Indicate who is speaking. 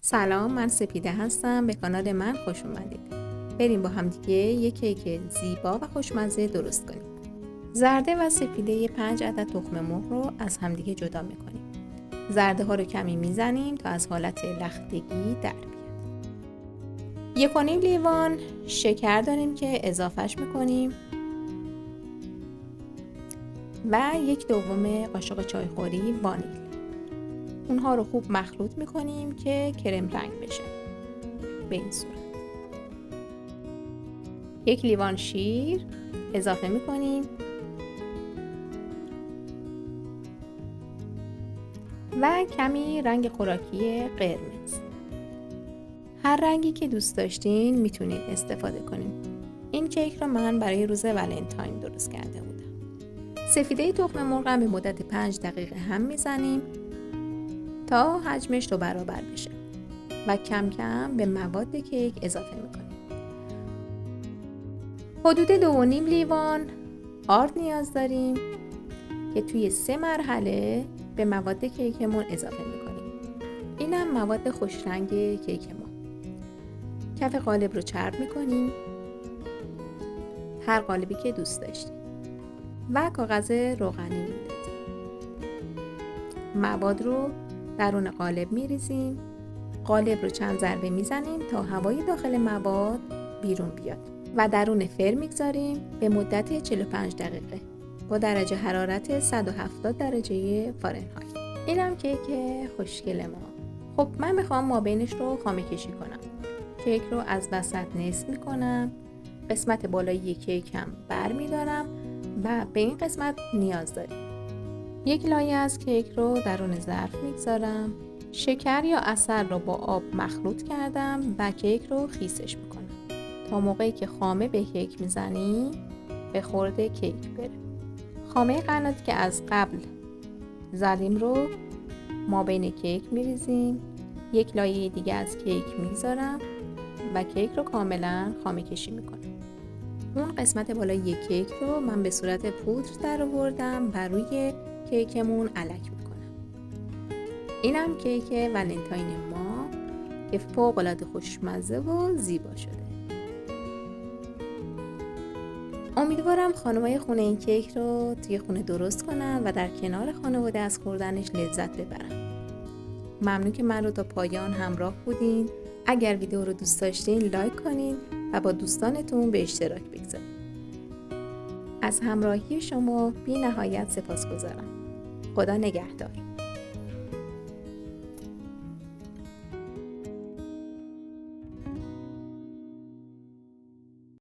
Speaker 1: سلام، من سپیده هستم. به کانال من خوش اومدید. بریم با هم دیگه یک کیک زیبا و خوشمزه درست کنیم. زرده و سفیده 5 عدد تخم مرغ رو از همدیگه جدا میکنیم. زرده ها رو کمی میزنیم تا از حالت لختگی در بیاد. 1.5 لیوان شکر داریم که اضافهش میکنیم و 1/2 قاشق چایخوری وانیل. اونها رو خوب مخلوط میکنیم که کرم رنگ بشه. به این صورت. 1 لیوان شیر اضافه میکنیم و کمی رنگ خوراکی قرمز. هر رنگی که دوست داشتین میتونید استفاده کنید. این کیک رو من برای روز ولنتاین درست کرده بودم. سفیده تخم مرغ به مدت 5 دقیقه هم میزنیم تا حجمش 2 برابر بشه و کم کم به مواد کیک اضافه میکنیم. حدود 2.5 لیوان آرد نیاز داریم که توی 3 مرحله به مواد کیکمون اضافه میکنیم. اینم مواد خوش رنگ کیک ما. کف قالب رو چرب میکنیم، هر قالبی که دوست داشتید، و کاغذ روغنی میندازیم. مواد رو درون قالب میریزیم. قالب رو چند ضربه میزنیم تا هوای داخل مواد بیرون بیاد و درون فر میگذاریم به مدت 45 دقیقه با درجه حرارت 170 درجه فارنهایت. اینم کیک خوشگل ما. خب من میخوام مابینش رو خامه کشی کنم. کیک رو از وسط نصف میکنم، قسمت بالایی کیکم بر میدارم و به این قسمت نیاز داریم. 1 لایه از کیک رو درون ظرف میگذارم. شکر یا عسل رو با آب مخلوط کردم و کیک رو خیسش میکنم تا موقعی که خامه به کیک میزنیم به خورد کیک بره. خامه قناتی که از قبل زدیم رو ما بین کیک میریزیم. 1 لایه دیگه از کیک میذارم و کیک رو کاملا خامه کشی میکنم. اون قسمت بالای کیک رو من به صورت پودر در آوردم و روی کیکمون الک میکنم. اینم کیک ولنتاین ما که فوق العاده خوشمزه و زیبا شده. امیدوارم خانمای خونه این کیک رو توی خونه درست کنن و در کنار خانواده از خوردنش لذت ببرن. ممنون که من رو تا پایان همراه بودین. اگر ویدیو رو دوست داشتین لایک کنین و با دوستانتون به اشتراک بگذارین. از همراهی شما بی نهایت سپاسگزارم. خدا نگهدار.